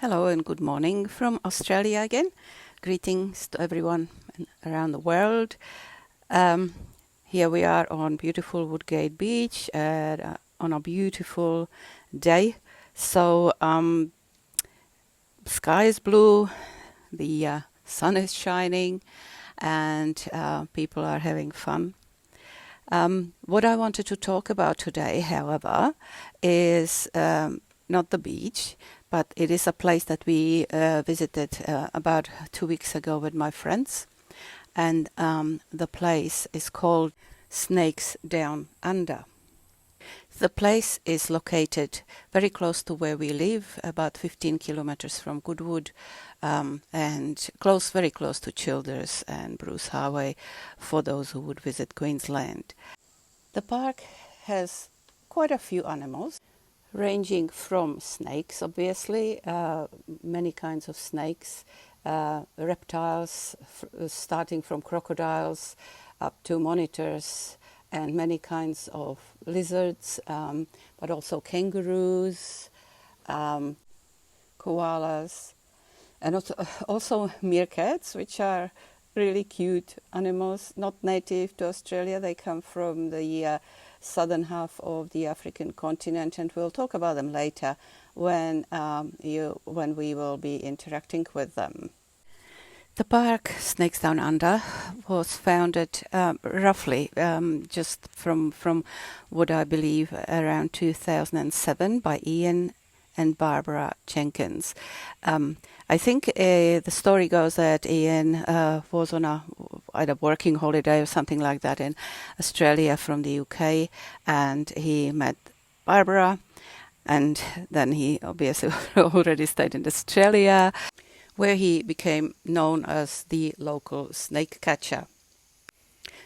Hello and good morning from Australia again. Greetings to everyone around the world. Here we are on beautiful Woodgate Beach on a beautiful day. So sky is blue, the sun is shining, and people are having fun. What I wanted to talk about today, however, is not the beach, but it is a place that we visited about 2 weeks ago with my friends. And the place is called Snakes Down Under. The place is located very close to where we live, about 15 kilometers from Goodwood, and very close to Childers and Bruce Highway for those who would visit Queensland. The park has quite a few animals, ranging from snakes, obviously, many kinds of snakes, reptiles, starting from crocodiles up to monitors, and many kinds of lizards, but also kangaroos, koalas, and also meerkats, which are really cute animals, not native to Australia. They come from the southern half of the African continent, and we'll talk about them later when we will be interacting with them. The park Snakes Down Under was founded roughly just from what I believe around 2007 by Ian and Barbara Jenkins. I think the story goes that Ian was on either working holiday or something like that in Australia from the UK, and he met Barbara, and then he obviously already stayed in Australia, where he became known as the local snake catcher.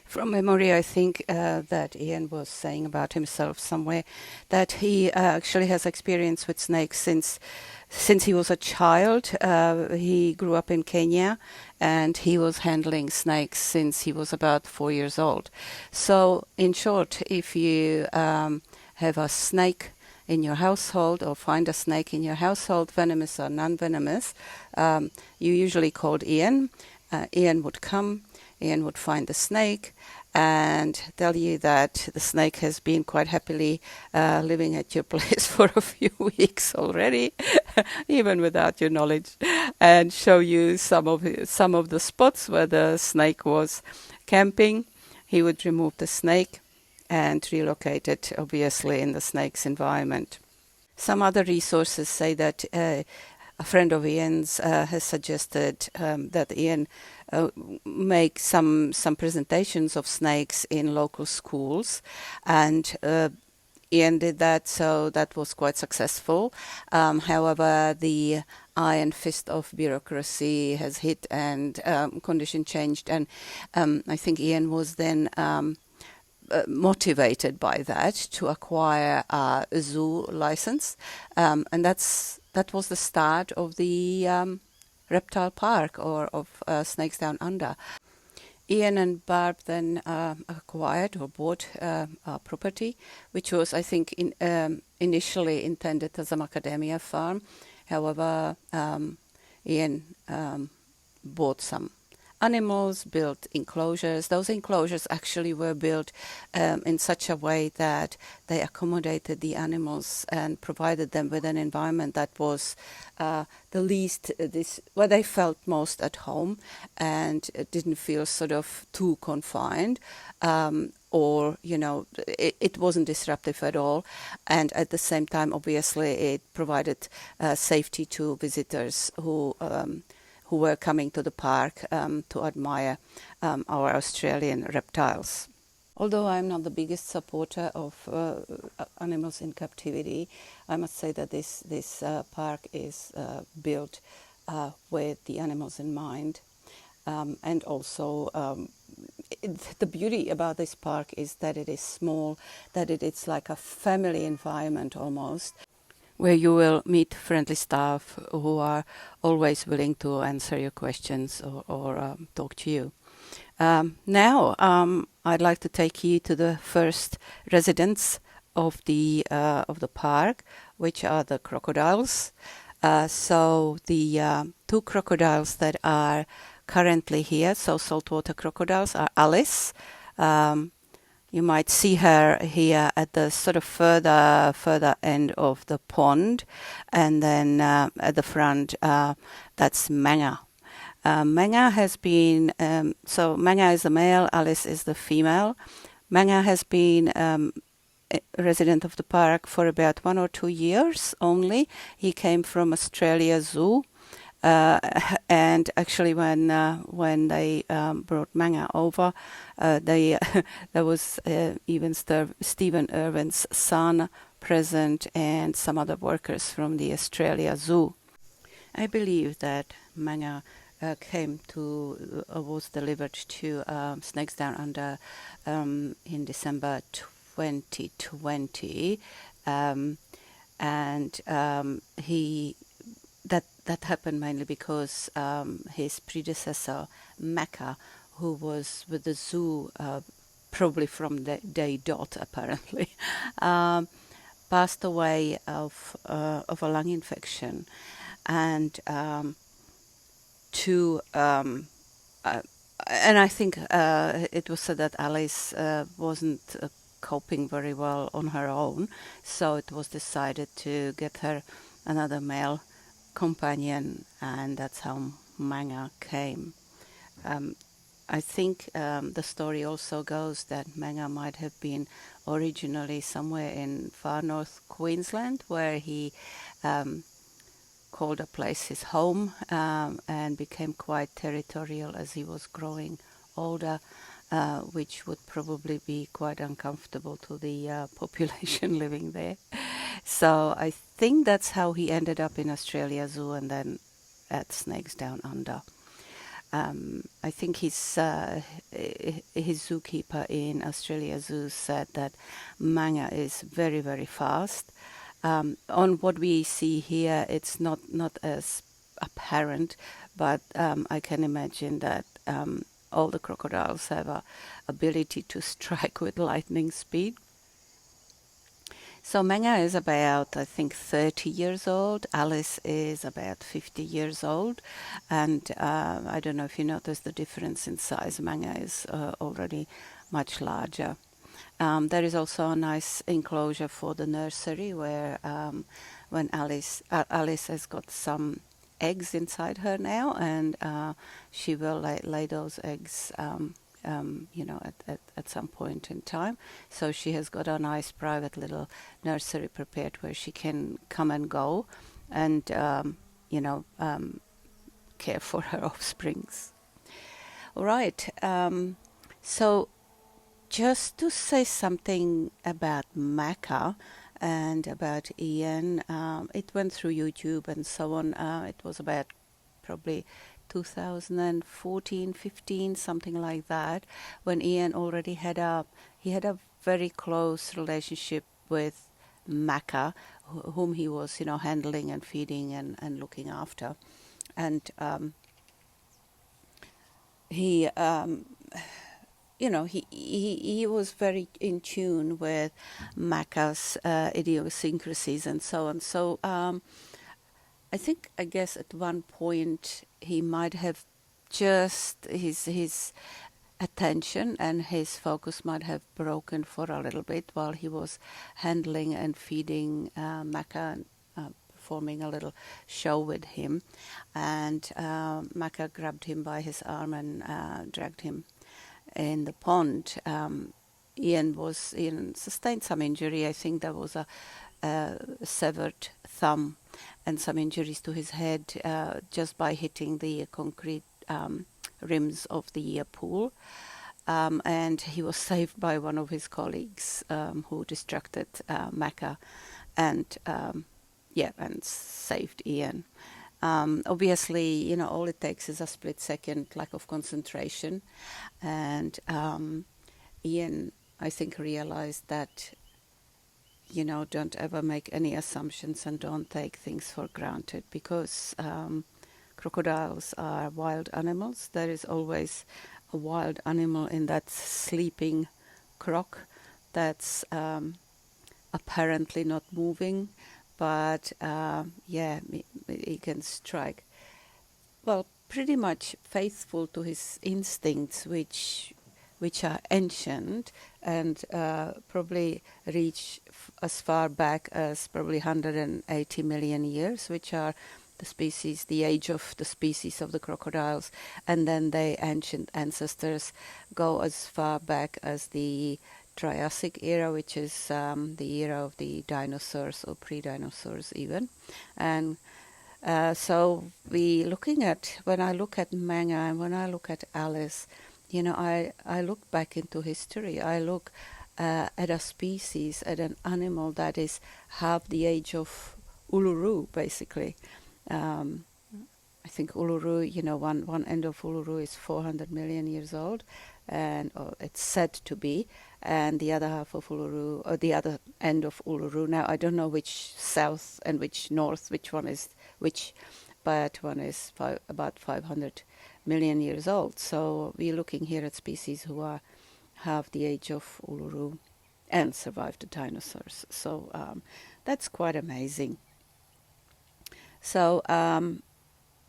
From memory, I think that Ian was saying about himself somewhere that he actually has experience with snakes since he was a child. He grew up in Kenya, and he was handling snakes since he was about 4 years old. So, in short, if you have a snake in your household or find a snake in your household, venomous or non-venomous, you usually called Ian. Ian would come. Ian would find the snake and tell you that the snake has been quite happily living at your place for a few weeks already, even without your knowledge, and show you some of the spots where the snake was camping. He would remove the snake and relocate it, obviously, in the snake's environment. Some other resources say that a friend of Ian's has suggested that Ian make some presentations of snakes in local schools, and Ian did that, so that was quite successful. However, the iron fist of bureaucracy has hit, and condition changed, and I think Ian was then motivated by that to acquire a zoo license, and that was the start of the reptile park or of Snakes Down Under. Ian and Barb then acquired or bought a property, which was, I think, initially intended as a macadamia farm. However, Ian bought some animals, built enclosures. Those enclosures actually were built in such a way that they accommodated the animals and provided them with an environment that was where they felt most at home and didn't feel sort of too confined, or it wasn't disruptive at all. And at the same time, obviously, it provided safety to visitors who were coming to the park to admire our Australian reptiles. Although I'm not the biggest supporter of animals in captivity, I must say that this park is built with the animals in mind. And also the beauty about this park is that it is small, that it's like a family environment almost, where you will meet friendly staff who are always willing to answer your questions or talk to you. Now, I'd like to take you to the first residents of the park, which are the crocodiles. So the two crocodiles that are currently here, so saltwater crocodiles, are Alice. You might see her here at the sort of further end of the pond, and then at the front, that's Munga. Munga has been so Munga is the male, Alice is the female. Munga has been a resident of the park for about 1 or 2 years only. He came from Australia Zoo. And actually, when they brought Munga over, there was even Stephen Irwin's son present and some other workers from the Australia Zoo. I believe that Munga was delivered to Snakes Down Under in December 2020, and he. That happened mainly because his predecessor, Mecca, who was with the zoo probably from the day dot, apparently, passed away of a lung infection, and and I think it was said that Alice wasn't coping very well on her own, so it was decided to get her another male companion, and that's how Munga came. I think the story also goes that Munga might have been originally somewhere in far north Queensland, where he called a place his home and became quite territorial as he was growing older, which would probably be quite uncomfortable to the population living there. So I think that's how he ended up in Australia Zoo and then at Snakes Down Under. I think his zookeeper in Australia Zoo said that Munga is very, very fast. On what we see here, it's not as apparent, but I can imagine that all the crocodiles have a ability to strike with lightning speed. So Munga is about, I think, 30 years old. Alice is about 50 years old. And I don't know if you notice the difference in size. Munga is already much larger. There is also a nice enclosure for the nursery where when Alice has got some eggs inside her now, and she will lay those eggs at some point in time. So she has got a nice private little nursery prepared where she can come and go and, care for her offsprings. All right. So just to say something about Mecca and about Ian, it went through YouTube and so on. It was about probably 2014, 15, something like that, when Ian already had a very close relationship with Mecca, whom he was, handling and feeding and looking after. And he was very in tune with Mecca's idiosyncrasies and so on. So I guess at one point he might have just his attention and his focus might have broken for a little bit while he was handling and feeding Mecca and performing a little show with him. And Mecca grabbed him by his arm and dragged him in the pond. Ian sustained some injury. I think there was a severed thumb and some injuries to his head just by hitting the concrete rims of the pool. And he was saved by one of his colleagues who distracted Mecca and saved Ian. Obviously, all it takes is a split second lack of concentration. And Ian, I think, realized that don't ever make any assumptions and don't take things for granted, because crocodiles are wild animals. There is always a wild animal in that sleeping croc that's apparently not moving, but he can strike. Well, pretty much faithful to his instincts, which are ancient and probably reach as far back as probably 180 million years, which are the age of the species of the crocodiles, and then the ancient ancestors go as far back as the Triassic era, which is the era of the dinosaurs or pre-dinosaurs even. And so when I look at Manga and when I look at Alice, I look back into history. I look at a species, at an animal that is half the age of Uluru, basically. I think Uluru, one end of Uluru is 400 million years old, and it's said to be, and the other half of Uluru, or the other end of Uluru. Now, I don't know which south and which north, which one is which, but one is about 500 million years old. So we're looking here at species who are half the age of Uluru and survived the dinosaurs. So that's quite amazing. So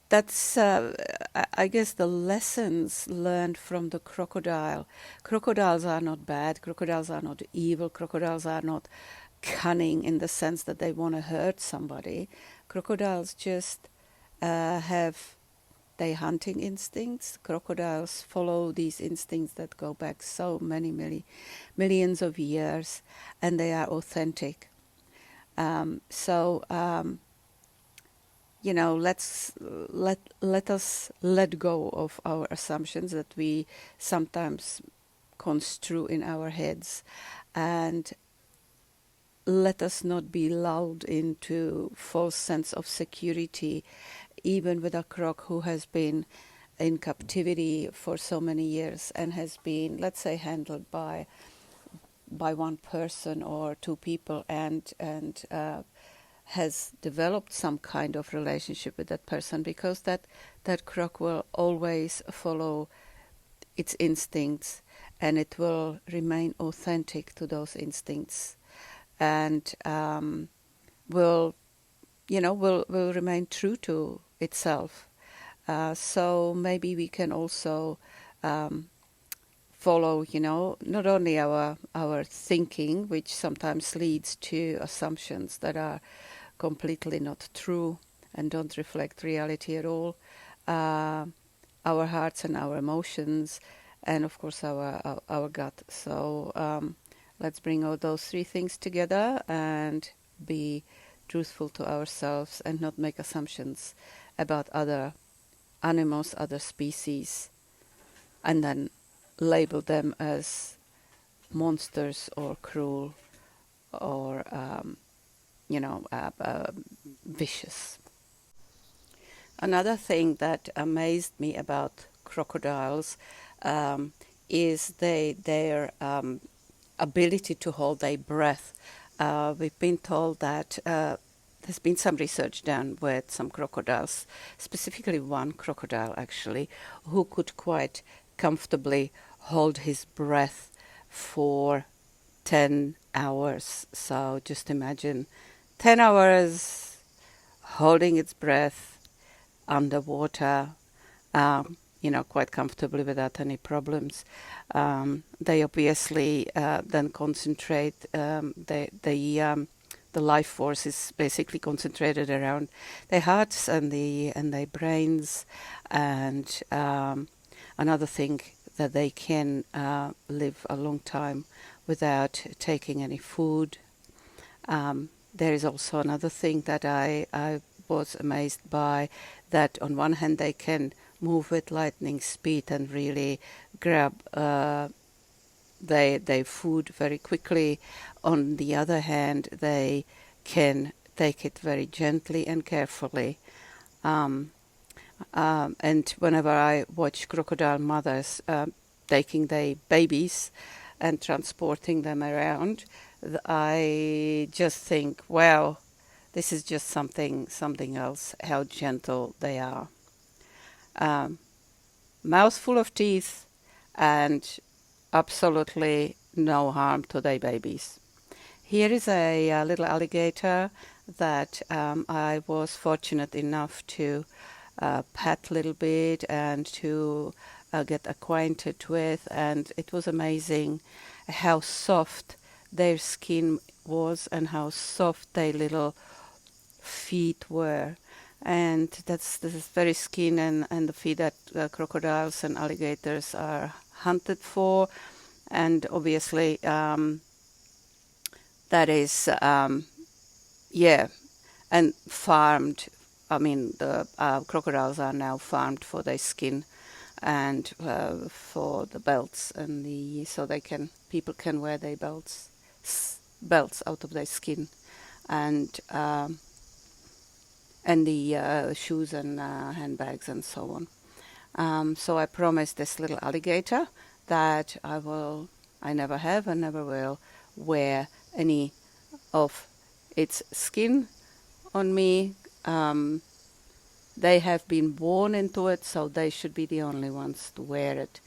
that's, I guess, the lessons learned from the crocodile. Crocodiles are not bad. Crocodiles are not evil. Crocodiles are not cunning in the sense that they want to hurt somebody. Crocodiles just have their hunting instincts. Crocodiles follow these instincts that go back so many millions of years, and they are authentic. Let us let go of our assumptions that we sometimes construe in our heads, and let us not be lulled into false sense of security, even with a croc who has been in captivity for so many years and has been, let's say, handled by one person or two people, and has developed some kind of relationship with that person, because that croc will always follow its instincts, and it will remain authentic to those instincts, and will remain true to itself. So maybe we can also follow, not only our thinking, which sometimes leads to assumptions that are completely not true and don't reflect reality at all, our hearts and our emotions, and of course our gut. So let's bring all those three things together and be truthful to ourselves and not make assumptions about other animals, other species, and then label them as monsters or cruel or vicious. Another thing that amazed me about crocodiles is their ability to hold their breath. We've been told that there's been some research done with some crocodiles, specifically one crocodile actually, who could quite comfortably hold his breath for 10 hours. So just imagine 10 hours holding its breath underwater, quite comfortably without any problems. They obviously then concentrate, the life force is basically concentrated around their hearts and their brains. And another thing, that they can live a long time without taking any food. There is also another thing that I was amazed by, that on one hand they can move with lightning speed and really grab their food very quickly. On the other hand, they can take it very gently and carefully. And whenever I watch crocodile mothers taking their babies and transporting them around, I just think, wow, this is just something else, how gentle they are. Mouth full of teeth and absolutely no harm to their babies. Here is a little alligator that I was fortunate enough to pet a little bit and to get acquainted with, and it was amazing how soft their skin was and how soft their little feet were. And that's this is very skin and the feet that crocodiles and alligators are hunted for. And obviously that is yeah, and farmed. I mean, the crocodiles are now farmed for their skin and for the belts and so people can wear their belts out of their skin, and the shoes and handbags and so on. So I promised this little alligator that I never have and never will wear any of its skin on me. They have been born into it, so they should be the only ones to wear it.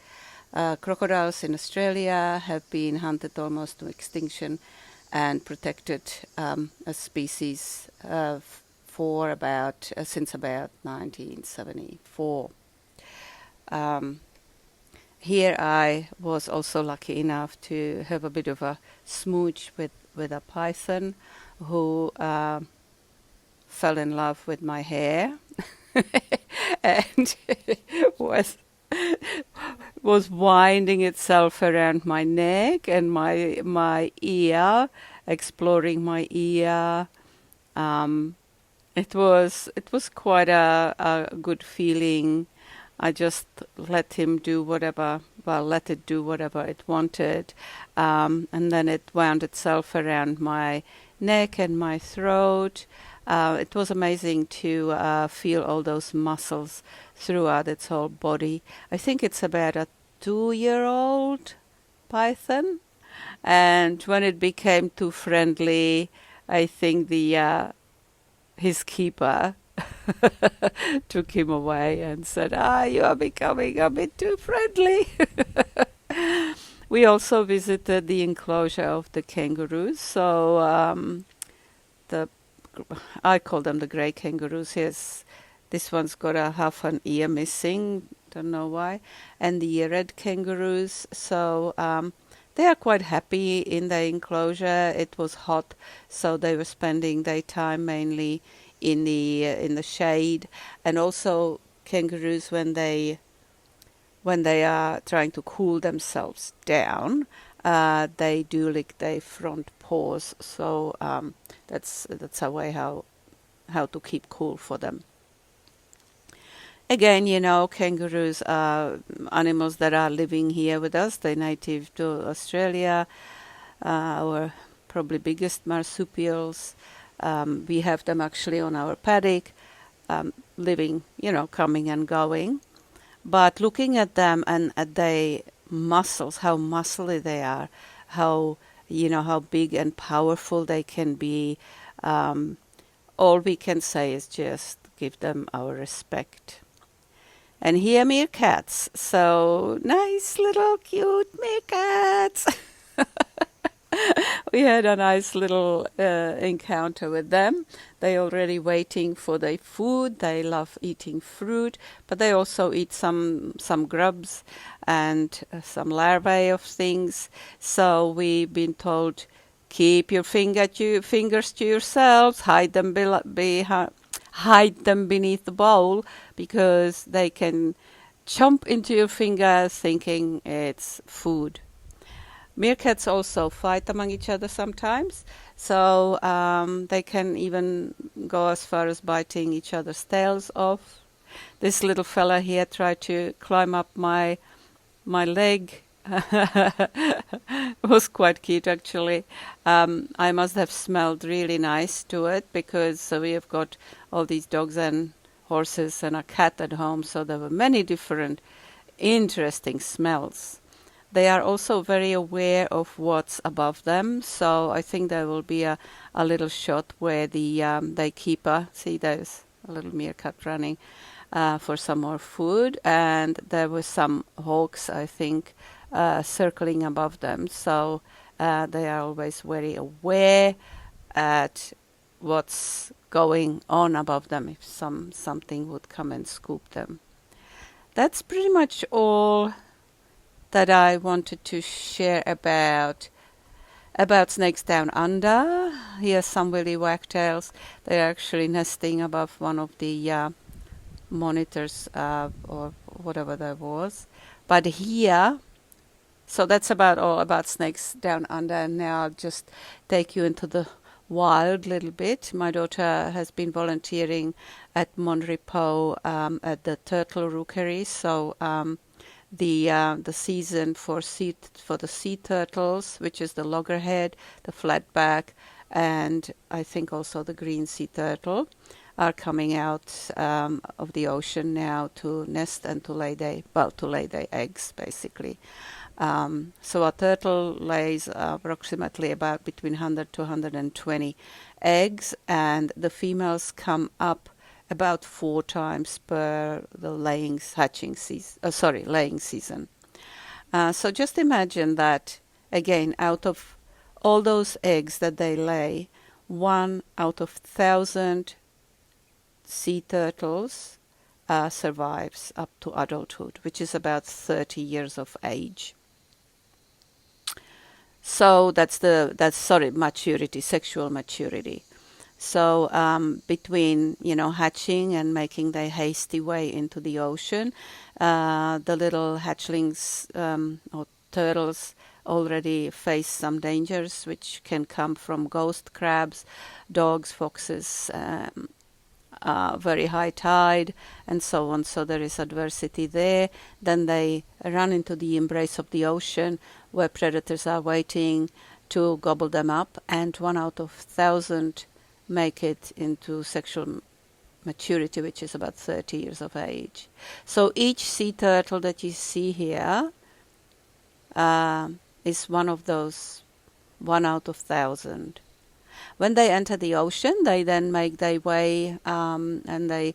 Crocodiles in Australia have been hunted almost to extinction and protected as species since about 1974. Here I was also lucky enough to have a bit of a smooch with a python who fell in love with my hair and was winding itself around my neck and my ear, exploring my ear. It was quite a good feeling. I just let it do whatever it wanted, and then it wound itself around my neck and my throat. It was amazing to feel all those muscles throughout its whole body. I think it's about a 2-year-old python, and when it became too friendly, I think his keeper took him away and said, you are becoming a bit too friendly. We also visited the enclosure of the kangaroos. So I call them the grey kangaroos. This one's got a half an ear missing, don't know why. And the red kangaroos, so they are quite happy in the enclosure. It was hot, so they were spending their time mainly in the shade. And also kangaroos, when they are trying to cool themselves down, they do lick their front paws. So that's a way how to keep cool for them. Again, kangaroos are animals that are living here with us. They're native to Australia, our probably biggest marsupials. We have them actually on our paddock, living, coming and going. But looking at them and at their muscles, how muscly they are, how big and powerful they can be, all we can say is just give them our respect. And here meerkats, so nice little cute meerkats. We had a nice little encounter with them. They're already waiting for their food. They love eating fruit, but they also eat some grubs and some larvae of things. So we've been told, keep your fingers to yourselves, hide them beneath the bowl, because they can jump into your finger thinking it's food. Meerkats also fight among each other sometimes, so they can even go as far as biting each other's tails off. This little fella here tried to climb up my leg. It was quite cute, actually. I must have smelled really nice to it, because we have got all these dogs and horses and a cat at home, so there were many different interesting smells. They are also very aware of what's above them, so I think there will be a little shot where the keeper, see there's a little meerkat running for some more food, and there were some hawks, I think, circling above them, so they are always very aware at what's going on above them if something would come and scoop them. That's pretty much all that I wanted to share about snakes down under. Here's some willy wagtails. They're actually nesting above one of the monitors or whatever that was. But here, so that's about all about snakes down under. And now I'll just take you into the wild little bit. My daughter has been volunteering at Monrepo at the turtle rookery. So the season for the sea turtles, which is the loggerhead, the flatback, and I think also the green sea turtle, are coming out of the ocean now to nest and to lay their eggs, basically. So a turtle lays approximately about between 100 to 120 eggs, and the females come up about 4 times per the laying season. So just imagine that, again, out of all those eggs that they lay, 1 out of 1,000 sea turtles survives up to adulthood, which is about 30 years of age. So that's maturity, sexual maturity. So between hatching and making their hasty way into the ocean, the little hatchlings or turtles already face some dangers, which can come from ghost crabs, dogs, foxes, very high tide, and so on. So there is adversity there. Then they run into the embrace of the ocean, where predators are waiting to gobble them up, and 1 out of 1,000 make it into sexual maturity, which is about 30 years of age. So each sea turtle that you see here is one of those 1 out of 1,000. When they enter the ocean, they then make their way, and they,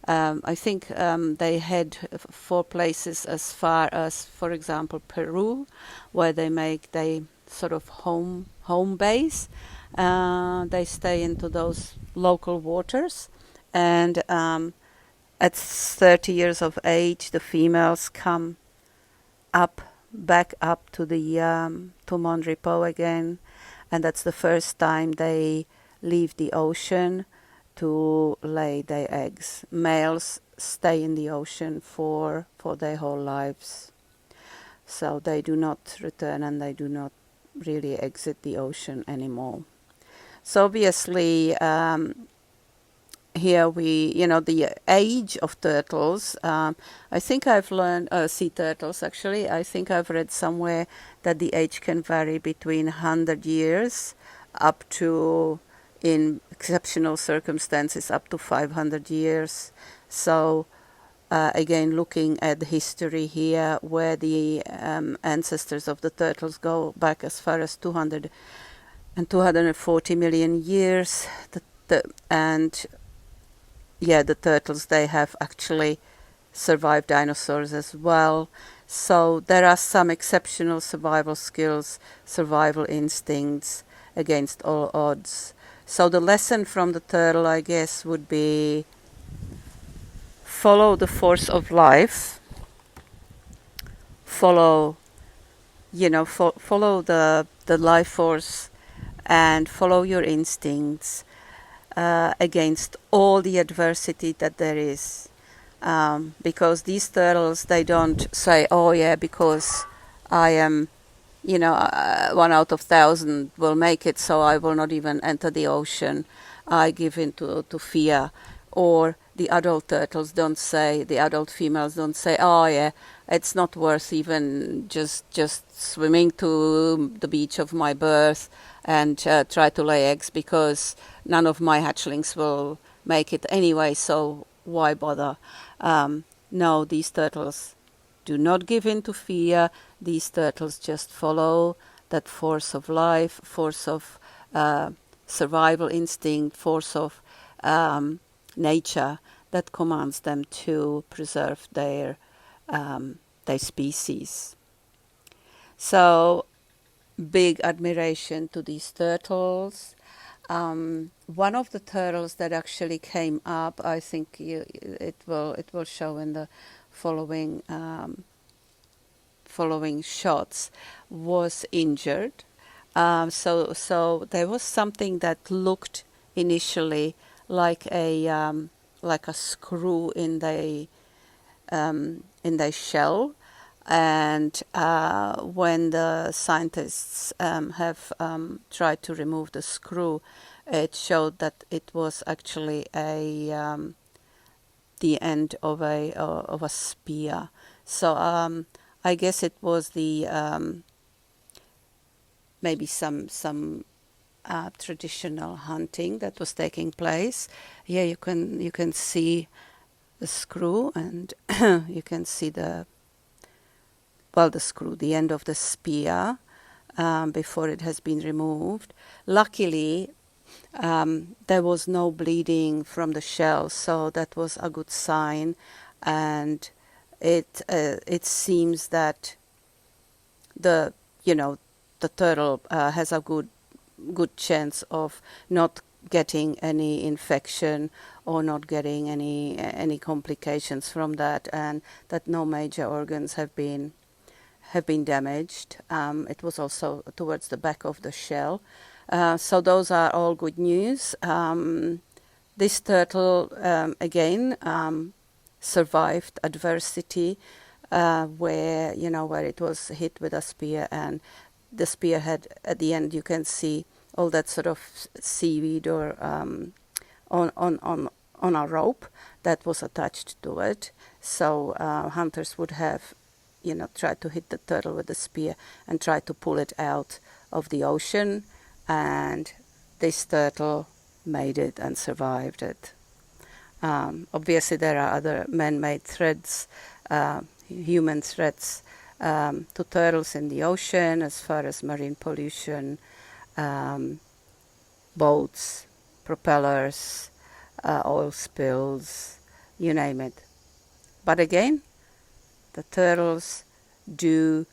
I think, they head for places as far as, for example, Peru, where they make their sort of home base. They stay into those local waters, and at 30 years of age, the females come back up to the to Monrepo again, and that's the first time they leave the ocean to lay their eggs. Males stay in the ocean for their whole lives, so they do not return and they do not really exit the ocean anymore. So obviously, here the age of turtles, I think I've learned, sea turtles actually, I think I've read somewhere that the age can vary between 100 years up to, in exceptional circumstances, up to 500 years. So again, looking at the history here, where the ancestors of the turtles go back as far as 200 and 240 million years, the turtles, they have actually survived dinosaurs as well. So there are some exceptional survival skills, survival instincts against all odds. So the lesson from the turtle, I guess, would be follow the force of life, follow the life force, and follow your instincts against all the adversity that there is. Because these turtles, they don't say, oh yeah, because I am, 1 out of 1,000 will make it, so I will not even enter the ocean. I give in to fear. Or the adult turtles don't say, the adult females don't say, oh yeah, it's not worth even just swimming to the beach of my birth and try to lay eggs, because none of my hatchlings will make it anyway, so why bother? No, these turtles do not give in to fear. These turtles just follow that force of life, force of survival instinct, force of nature that commands them to preserve their species. So, big admiration to these turtles. one of the turtles that actually came up, I think it will show in the following shots, was injured. So there was something that looked initially like a screw in the shell, and when the scientists have tried to remove the screw, it showed that it was actually the end of a spear. So I guess it was the maybe some traditional hunting that was taking place. Here you can see the screw, and you can see the screw, the end of the spear, before it has been removed. Luckily, there was no bleeding from the shell, so that was a good sign, and it seems that the turtle has a good chance of not getting any infection or not getting any complications from that, and that no major organs have been damaged. It was also towards the back of the shell. So those are all good news. This turtle again survived adversity, where it was hit with a spear, and the spearhead at the end, you can see all that sort of seaweed or on a rope that was attached to it. So hunters would have tried to hit the turtle with the spear and try to pull it out of the ocean, and this turtle made it and survived it. Obviously there are other man-made threats, human threats to turtles in the ocean, as far as marine pollution, boats, propellers, oil spills, you name it. But again, the turtles do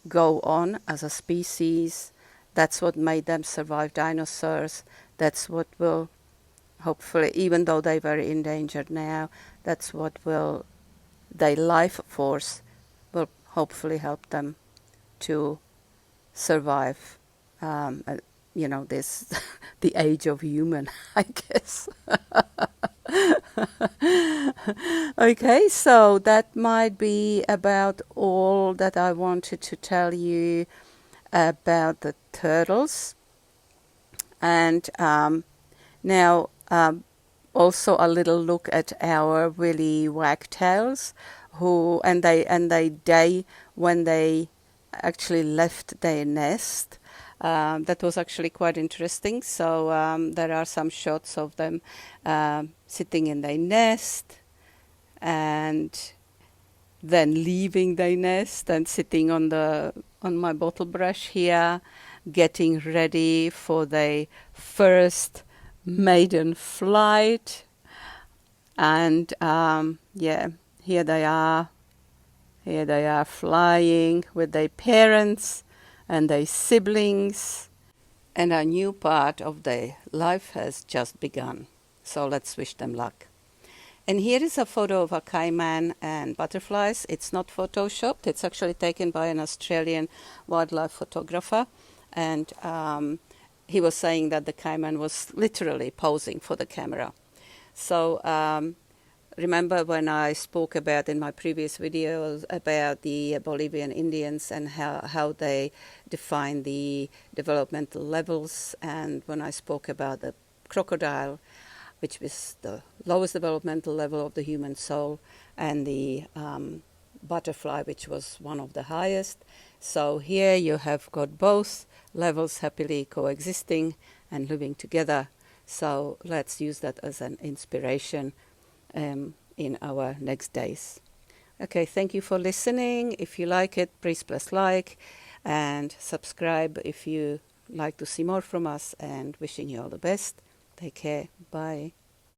go on as a species. That's what made them survive dinosaurs. That's what will hopefully, even though they're very endangered now, that's what will, their life force will hopefully help them to survive, this, the age of human, I guess. Okay, so that might be about all that I wanted to tell you about the turtles. And now also a little look at our willy wagtails, when they actually left their nest. That was actually quite interesting. So there are some shots of them sitting in their nest and then leaving their nest and sitting on my bottle brush here, getting ready for their first maiden flight. And here they are flying with their parents and their siblings, and a new part of their life has just begun. So let's wish them luck. And here is a photo of a caiman and butterflies. It's not photoshopped. It's actually taken by an Australian wildlife photographer. And he was saying that the caiman was literally posing for the camera. So remember when I spoke about in my previous videos about the Bolivian Indians and how they define the developmental levels, and when I spoke about the crocodile, which was the lowest developmental level of the human soul, and the butterfly, which was one of the highest. So here you have got both levels happily coexisting and living together. So let's use that as an inspiration in our next days. Okay, thank you for listening. If you like it, please press like and subscribe if you like to see more from us, and wishing you all the best. Take care. Bye.